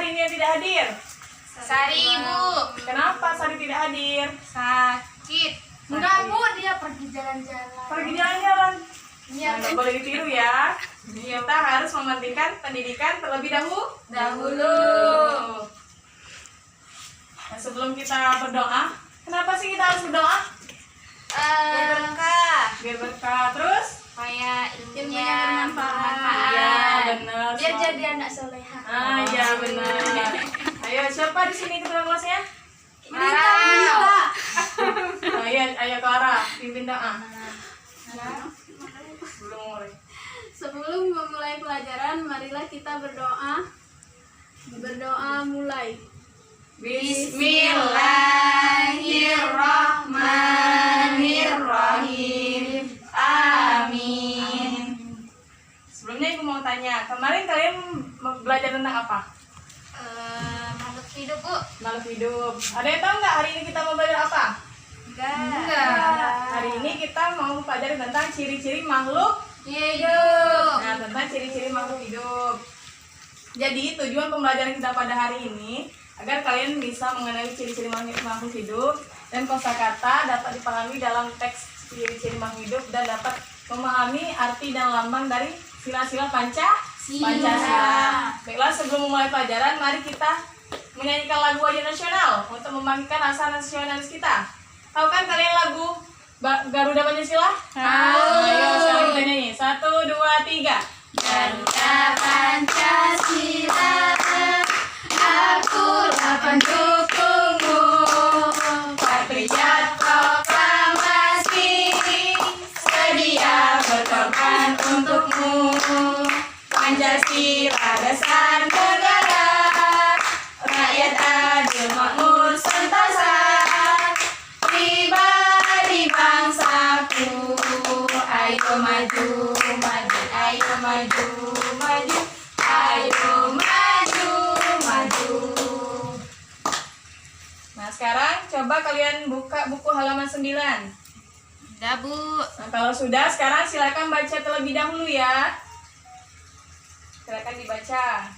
hari ini yang tidak hadir? Sari, Bu. Kenapa Sari tidak hadir? Sakit. Enggak, Bu, dia pergi jalan-jalan. Pergi jalan-jalan. Iya, Nggak boleh ditiru ya. Kita harus mementingkan pendidikan terlebih dahulu. Nah, sebelum kita berdoa, kenapa sih kita harus berdoa? Biar berkah. Biar berkah. Terus? Supaya ilmunya ilmunya bermanfaat. Iya, benar. Biar jadi anak soleha. Ah, iya benar. Ayo, siapa di sini ketua kelasnya? Clara. Ayo Clara, pimpin doa. Belum mulai. Sebelum memulai pelajaran, marilah kita berdoa. Berdoa mulai. Bismillahirrahmanirrahim. Amin. Sebelumnya Ibu mau tanya, kemarin kalian belajar tentang apa? Makhluk hidup, Bu. Makhluk hidup. Ada yang tahu nggak hari ini kita mau belajar apa? Enggak. Hari ini kita mau pelajari tentang ciri-ciri makhluk. Hidup. Nah, tentang ciri-ciri makhluk hidup. Jadi tujuan pembelajaran kita pada hari ini agar kalian bisa mengenali ciri-ciri makhluk hidup dan kosakata dapat dipahami dalam teks ciri-ciri makhluk hidup dan dapat memahami arti dan lambang dari sila-sila Pancasila. Baiklah, sebelum memulai pelajaran, mari kita menyanyikan lagu wajib nasional untuk membangkitkan rasa nasionalis kita. Tahu kan kalian lagu Garuda Pancasila? Ayo sekarang kita nyanyi. 1, 2, 3. Garuda Pancasila, akulah pendukungmu. Patriot proklamasi, sedia berkorban untukmu. Pancasila dasar negara, rakyat adil makmur sentosa, pribadi bangsaku. Ayo maju, maju, ayo maju, maju, ayo maju, maju. Nah, sekarang coba kalian buka buku halaman 9. Udah, Bu. Nah, kalau sudah, sekarang silakan baca terlebih dahulu ya. Silakan dibaca.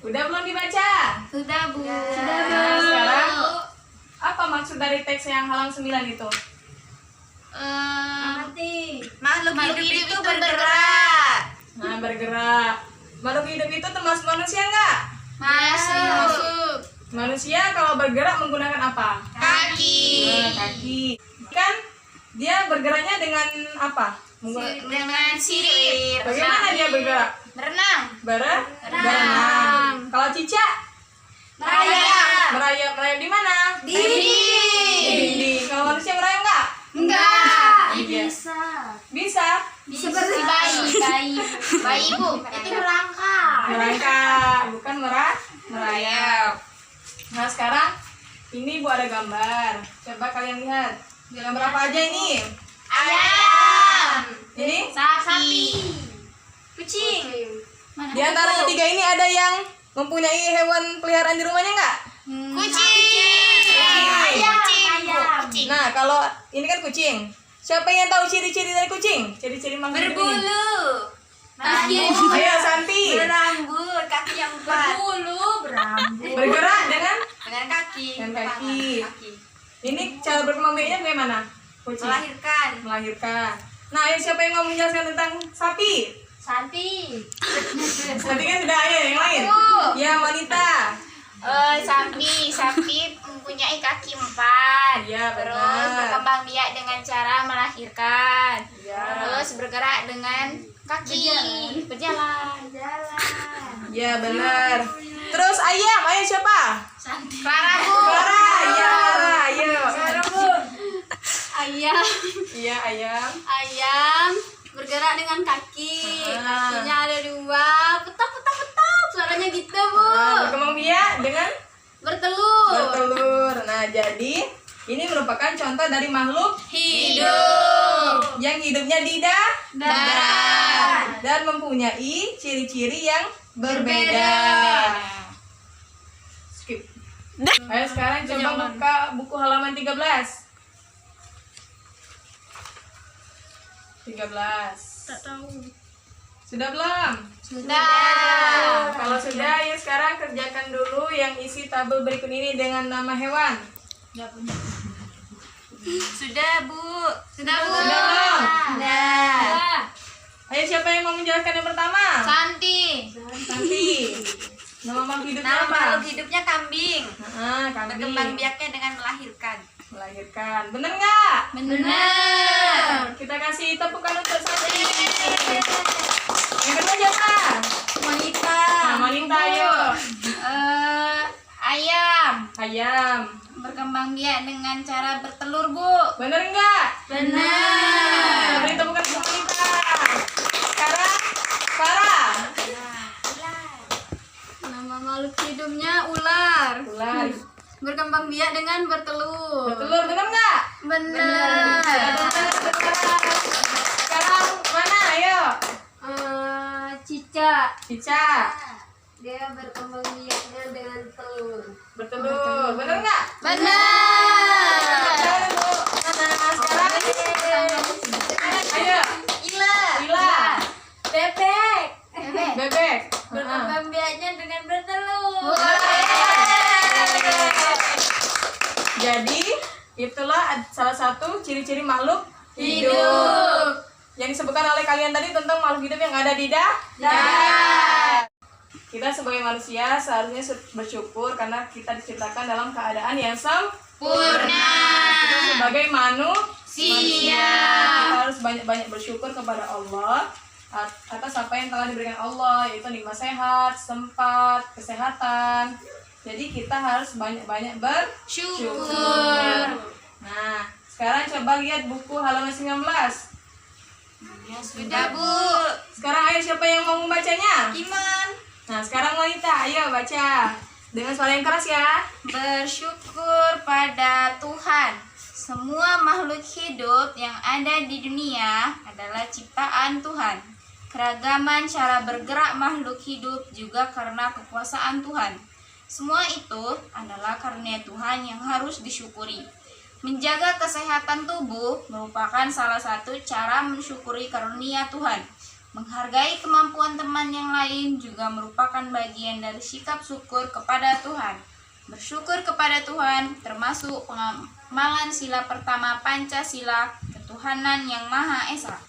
Udah belum dibaca? Sudah, Bu. Nah, sekarang apa maksud dari teks yang halaman 9 itu? Makhluk hidup itu bergerak. Nah, bergerak. Makhluk hidup itu termasuk manusia nggak? Masuk. Manusia kalau bergerak menggunakan apa? Kaki. Nah, kaki. Kan dia bergeraknya dengan apa? Dengan sirip. Bagaimana dia bergerak? Berenang. Berenang. Kalau cicak? Merayap. Merayap di mana? Di Di dinding. dinding. Kalau manusia merayap nggak? Enggak. Iya. Bisa. Bisa. Seperti bayi, Bu. Itu merangkak. Merangkak, bukan merayap. Nah, sekarang ini Bu ada gambar. Coba kalian lihat. Gambar apa aja ini? Ayam. Ini? Sapi. Kucing. Di antara ketiga ini ada yang mempunyai hewan peliharaan di rumahnya nggak? Kucing. Ayam. Kucing. Nah, kalau ini kan kucing. Siapa yang tahu ciri-ciri dari kucing? Ciri-ciri makhluk hidup ini? Berbulu. Ayo, Santi. Berambut. Kaki yang empat. Berambut. Bergerak dengan Kaki. ini cara berkembang biaknya bagaimana? Kucing. Melahirkan. Nah, ayo siapa yang mau menjelaskan tentang sapi? Santi. Nanti kan sudah, ayo yang lain. Ya, wanita. Sapi mempunyai kaki 4. Iya, Terus benar. berkembang biak dengan cara melahirkan. Iya. Terus bergerak dengan kaki. Berjalan. Ya, benar. Terus ayam siapa? Clara, Bu. Clara. Iya, Clara. Ayo. Ayam. Iya, ayam. Ayam bergerak dengan kaki. Kakinya ada 2. Petak. Suaranya gitu, Bu. Nah, berkembang biak dengan Bertelur. Nah, jadi ini merupakan contoh dari makhluk Hidup. yang hidupnya di Darat. dan mempunyai ciri-ciri yang berbeda. Skip. Ayo sekarang coba buka buku halaman 13. 13. Tak tahu. Sudah belum? Sudah. Kalau sudah, ya sekarang kerjakan dulu yang isi tabel berikut ini dengan nama hewan. Sudah, Bu. Sudah, Bu. Sudah belum? Sudah. Ayo, siapa yang mau menjelaskan yang pertama? Santi. Nanti. Nama makhluk hidupnya Nama apa? makhluk hidupnya kambing. Kambing. Berkembang biaknya dengan melahirkan. Melahirkan. Bener nggak? Benar. Kita kasih tepukan untuk Santi. Yang kedua siapa? Wanita. Nah, wanita, ayo. Ayam. Ayam. Berkembang biak dengan cara bertelur, Bu. Bener nggak? Benar. Beri tepukan untuk wanita. Sekarang, Farah. Nama makhluk hidupnya ular. Ular. Berkembang biak dengan bertelur. Bertelur, bener nggak? Benar. Sekarang mana? Ayo. Cicak. Cicak. Dia berkembang biaknya dengan telur. Bertelur. Bener nggak? Benar. Sekarang, Bu. Sekarang. Ayo. Ila. Ila. Bebek. Bebek. Berkembang biaknya dengan bertelur. Jadi, itulah salah satu ciri-ciri makhluk Hidup. yang disebutkan oleh kalian tadi tentang makhluk hidup yang ada di darat. Kita sebagai manusia seharusnya bersyukur karena kita diciptakan dalam keadaan yang Purna. Kita sebagai manusia, kita harus banyak-banyak bersyukur kepada Allah atas apa yang telah diberikan Allah, yaitu nikmat sehat, sempat, kesehatan. Jadi kita harus banyak-banyak bersyukur. Nah, sekarang coba lihat buku halaman 19. Ya sudah, Bu. Sekarang ayo, siapa yang mau membacanya? Iman. Nah, sekarang wanita, ayo baca dengan suara yang keras ya. Bersyukur pada Tuhan. Semua makhluk hidup yang ada di dunia adalah ciptaan Tuhan. Keragaman cara bergerak makhluk hidup juga karena kekuasaan Tuhan. Semua itu adalah karunia Tuhan yang harus disyukuri. Menjaga kesehatan tubuh merupakan salah satu cara mensyukuri karunia Tuhan. Menghargai kemampuan teman yang lain juga merupakan bagian dari sikap syukur kepada Tuhan. Bersyukur kepada Tuhan termasuk pengamalan sila pertama Pancasila, ketuhanan yang Maha Esa.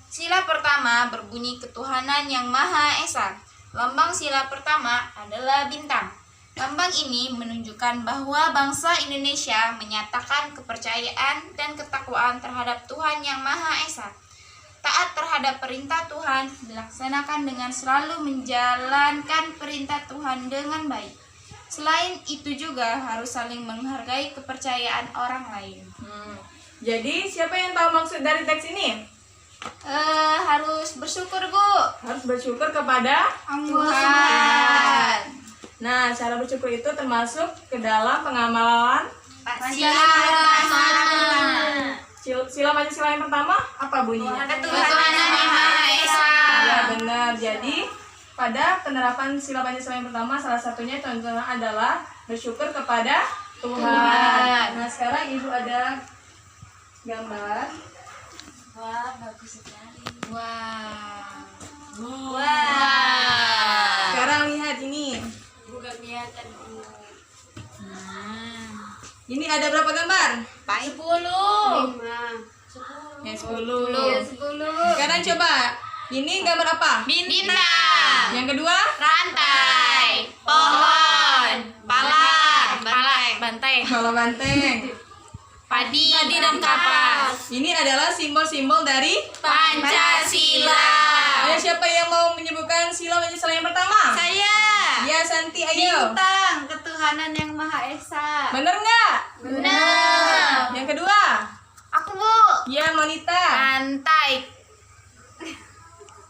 Sila pertama berbunyi ketuhanan yang Maha Esa. Lambang sila pertama adalah bintang. Lambang ini menunjukkan bahwa bangsa Indonesia menyatakan kepercayaan dan ketakwaan terhadap Tuhan yang Maha Esa. Taat terhadap perintah Tuhan dilaksanakan dengan selalu menjalankan perintah Tuhan dengan baik. Selain itu juga harus saling menghargai kepercayaan orang lain. Jadi, siapa yang tahu maksud dari teks ini? Harus bersyukur, Bu. Harus bersyukur kepada Tuhan. Nah, cara bersyukur itu termasuk ke dalam pengamalan sila Pancasila yang pertama, apa bunyinya? Ketuhanan yang Maha Esa. Ya, benar. Jadi, pada penerapan sila Pancasila yang pertama, salah satunya contohnya adalah bersyukur kepada Tuhan. Nah, sekarang Ibu ada gambar. Wah, bagus sekali. Wah. Sekarang lihat ini. Bukan kelihatan. Ini ada berapa gambar? 10. Ya, 10. 10. Sekarang coba. Ini gambar apa? Bintang. Yang kedua? Rantai. Pohon. Bantai. Kalau banteng. Padi dan kapas. Ini adalah simbol-simbol dari Pancasila. Ayo, siapa yang mau menyebutkan sila Pancasila yang pertama? Saya. Ya, Santi, ayo. Bintang, ketuhanan yang Maha Esa. Bener nggak? Benar. Yang kedua? Aku, Bu. Ya, Monita. Rantai.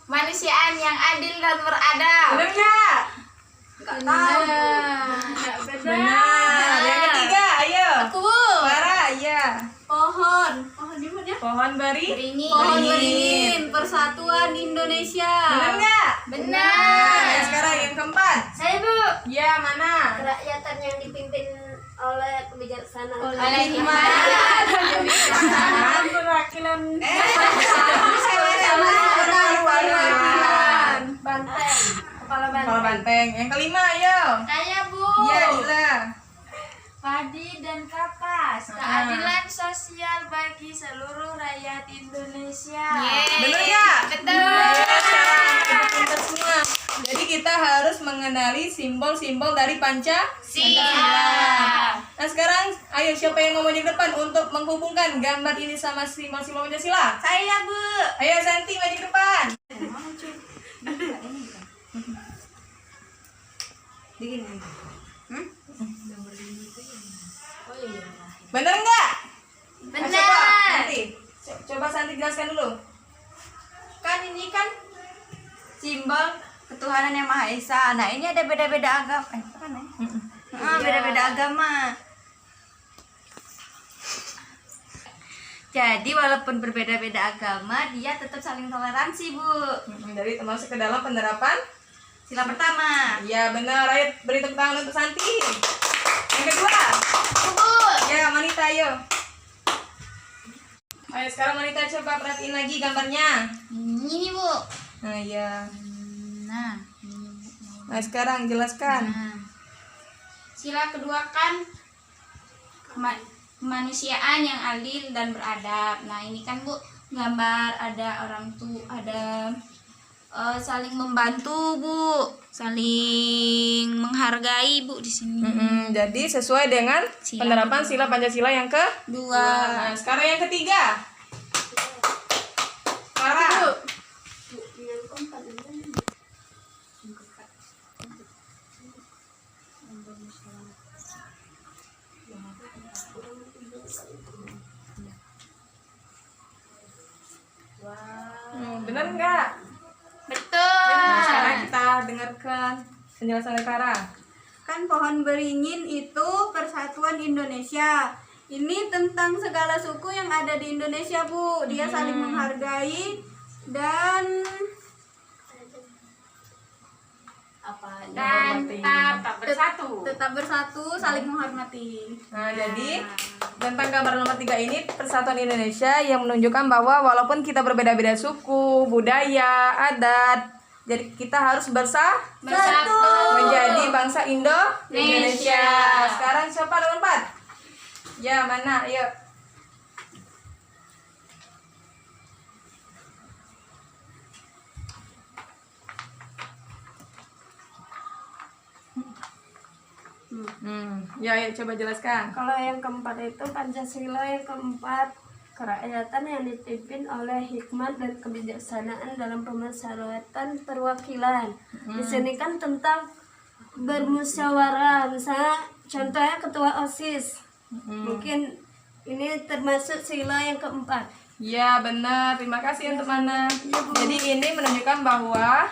Manusiaan yang adil dan beradab. Bener nggak? Enggak tahu. Benar. Yang ketiga, ayo. Aku, Bu. Farah, ya. Pohon di mana? Pohon Beringin. Pohon beringin, persatuan Indonesia. Bener nggak? Benar. Nah, sekarang yang keempat. Saya, Bu. Ya, mana? Kerakyatan yang dipimpin oleh kebijaksanaan. Oleh hikmat. perwakilan Banteng. Kepala Kepala banteng. Yang kelima, ayo. saya Bu. Iya, Dila. Padi dan kapas, keadilan sosial bagi seluruh rakyat Indonesia. Bener nggak? Betul. Sekarang pintar semua. Jadi kita harus mengenali simbol-simbol dari Pancasila. Nah sekarang, ayo siapa yang ngomong di depan untuk menghubungkan gambar ini sama simbol-simbol Pancasila? Saya Bu. Ayo Santi maju ke depan. Bener nggak? Benar. Coba, Santi. Coba Santi jelaskan dulu. Kan ini kan simbol ketuhanan yang Maha Esa. Nah, ini ada beda-beda agama. Apa nih? Beda-beda agama. Jadi walaupun berbeda-beda agama, dia tetap saling toleransi, Bu. Jadi termasuk ke dalam penerapan. Sila pertama. Ya benar, ayo beri tepuk tangan untuk Santi. Yang kedua, Bu. ya Manita ayo. Ayo sekarang Manita coba perhatiin lagi gambarnya. Ini, Bu. Nah ya. Nah, Nah sekarang jelaskan. sila kedua kan kemanusiaan yang adil dan beradab. Nah, ini kan Bu, gambar ada orang tua, ada saling membantu, Bu, saling menghargai, Bu, di sini. Jadi sesuai dengan Sila penerapan sila Pancasila yang kedua. Nah sekarang yang ketiga. Clara. Bener nggak? Betul. Nah, sekarang kita dengarkan penjelasan dari Clara. Kan pohon beringin itu persatuan Indonesia. Ini tentang segala suku yang ada di Indonesia, Bu. Dia saling menghargai dan tetap bersatu, saling menghormati. Nah, jadi tentang gambar nomor 3 ini persatuan Indonesia yang menunjukkan bahwa walaupun kita berbeda-beda suku, budaya, adat, jadi kita harus bersatu menjadi bangsa Indonesia. Sekarang siapa nomor 4? Ya, mana? Yuk. Ya, coba jelaskan. Kalau yang keempat itu Pancasila, yang keempat kerakyatan yang dipimpin oleh hikmat dan kebijaksanaan dalam pemusyawaratan perwakilan. Di sini kan tentang bermusyawarah, misalnya contohnya ketua OSIS. Mungkin ini termasuk sila yang keempat. Ya, benar. Terima kasih untuk Mana. Jadi ini menunjukkan bahwa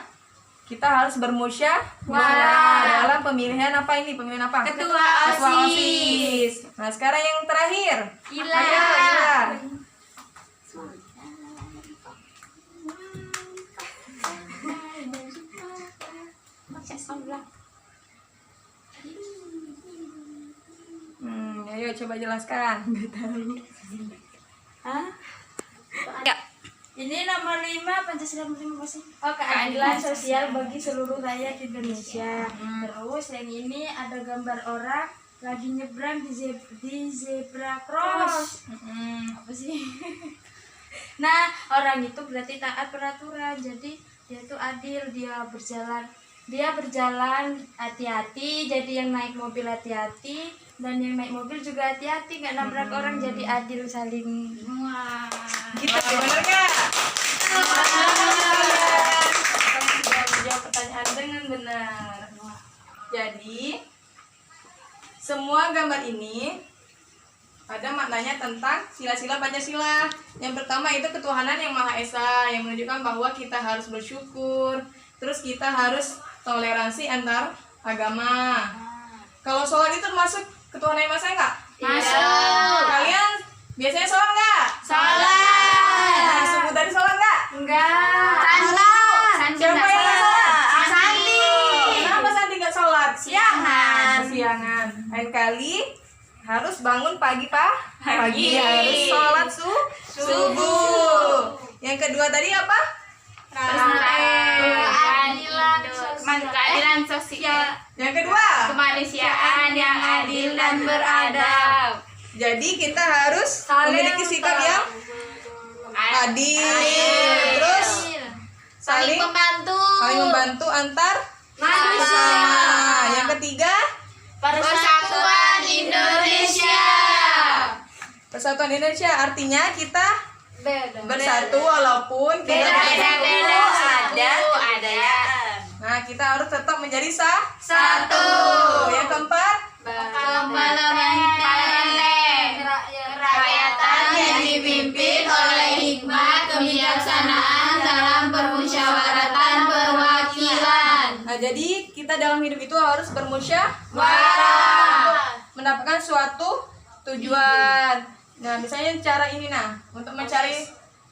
kita harus bermusyawarah dalam pemilihan apa ini? Pemilihan apa? Ketua OSIS. Nah, sekarang yang terakhir. Ila. Ayo, Ila. Ayo coba jelaskan. Ya. Ini nomor 5 Pancasila nomor 5 apa sih? Oh, keadilan sosial bagi seluruh rakyat Indonesia. Terus yang ini ada gambar orang lagi nyebrang di zebra cross. Apa sih? Nah, orang itu berarti taat peraturan. Jadi dia itu adil, dia berjalan hati-hati, jadi yang naik mobil hati-hati dan yang naik mobil juga hati-hati, nggak nabrak orang, jadi adil saling. Wah. Gitu, benar nggak? Kalian sudah menjawab pertanyaan dengan benar. Jadi semua gambar ini ada maknanya tentang sila-sila Pancasila. Yang pertama itu ketuhanan yang Maha Esa, yang menunjukkan bahwa kita harus bersyukur. Terus kita harus toleransi antar agama. Kalau sholat itu termasuk ketuhanan yang Maha Esa nggak? Masuk. Kalian biasanya sholat nggak? Sholat. Nah, sebutan sholat nggak? Enggak. Sandi. Siapa yang nggak sholat? Sandi. Kenapa Santi nggak sholat? Siangan. Kesiangan. Lain kali harus bangun pagi, Pak. Pagi harus sholat subuh. Yang kedua tadi apa? Keadilan sosial, Yang kedua. kemanusiaan yang adil dan beradab. Jadi kita harus memiliki sikap yang adil. Terus saling membantu antar sesama. Yang ketiga, Persatuan Indonesia. Persatuan Indonesia artinya kita bersatu walaupun kita Beda-beda adanya. Nah, kita harus tetap menjadi Satu. Yang keempat, Kerakyatan yang dipimpin oleh hikmah kebijaksanaan dalam permusyawaratan perwakilan. nah jadi kita dalam hidup itu harus Warah. mendapatkan suatu tujuan. Nah, misalnya cara ini untuk mencari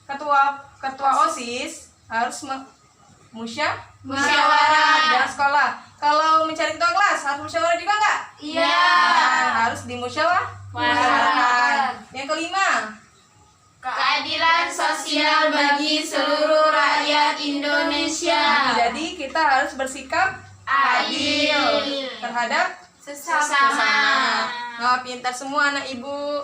ketua OSIS harus musyawarah di dalam sekolah. Kalau mencari ketua kelas harus musyawarah juga enggak? Iya. Nah, harus dimusyawarahkan. Yang kelima, Keadilan sosial bagi seluruh rakyat Indonesia. jadi kita harus bersikap Adil terhadap sesama. Nah, pintar semua anak ibu.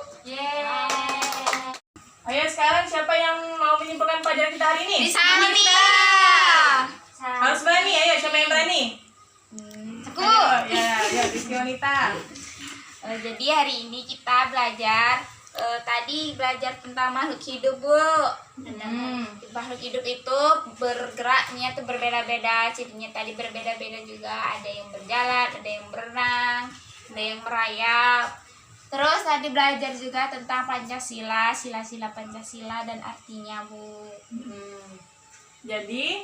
Ayo sekarang siapa yang mau menyimpulkan pelajaran kita hari ini? Harus berani, ayo siapa yang berani? Ayo, ya Rizky Wanita. Jadi hari ini kita belajar tentang makhluk hidup, Bu. Makhluk hidup itu bergeraknya tuh berbeda-beda, cirinya tadi berbeda-beda juga. Ada yang berjalan, ada yang berenang, ada yang merayap. Terus tadi belajar juga tentang Pancasila, sila-sila Pancasila dan artinya, Bu. Jadi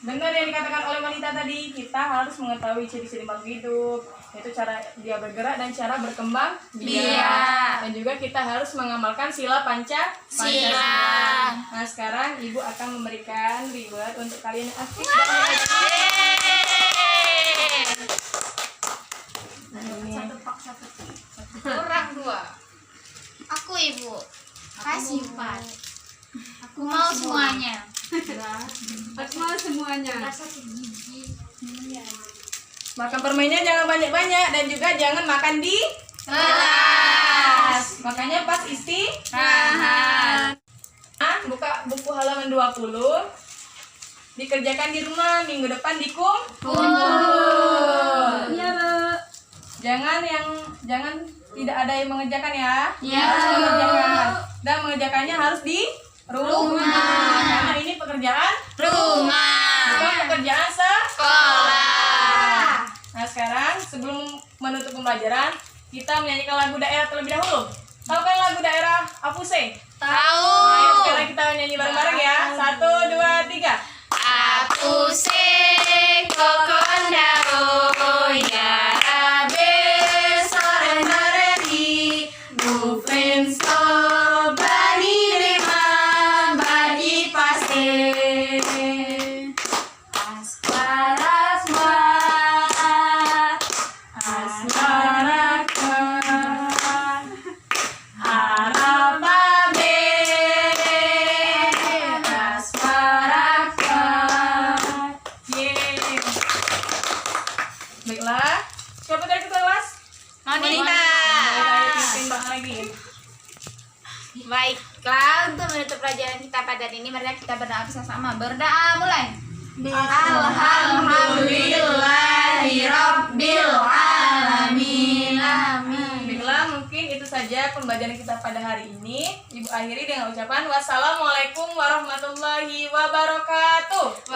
benar yang dikatakan oleh wanita tadi, kita harus mengetahui ciri-ciri makhluk hidup, yaitu cara dia bergerak dan cara berkembang biak. Dan juga kita harus mengamalkan sila Pancasila. Nah, sekarang Ibu akan memberikan reward untuk kalian yang aktif dan Kurang 2. Aku, Ibu. Kasih 4. Aku mau semuanya. makan permennya jangan banyak-banyak dan juga jangan makan di kelas. Makanya pas istirahat. Buka buku halaman 20. Dikerjakan di rumah, minggu depan dikumpul. Iya, Bu. Jangan tidak ada yang mengerjakan ya. Iya. Harus mengerjakan. Dan mengerjakannya harus di rumah. Karena ini pekerjaan Rumah. bukan pekerjaan Sekolah. Nah, sekarang sebelum menutup pembelajaran, kita menyanyikan lagu daerah terlebih dahulu. Tahu kan lagu daerah Apuse? Tahu. Ayo sekarang kita nyanyi bareng-bareng ya. 1, 2, 3. Aku kokondaro ya rabe sore naredi bufenso bani rema bani pase asparasma arababe Baiklah. Siapa dari ketua kelas? Monita. Timbang lagi. Baiklah, untuk menutup pelajaran kita pada hari ini, mari kita berdoa bersama. Berdoa mulai. Alhamdulillahirabbil alamin. Amin. Baiklah, mungkin itu saja pembelajaran kita pada hari ini. Ibu akhiri dengan ucapan wassalamualaikum warahmatullahi wabarakatuh.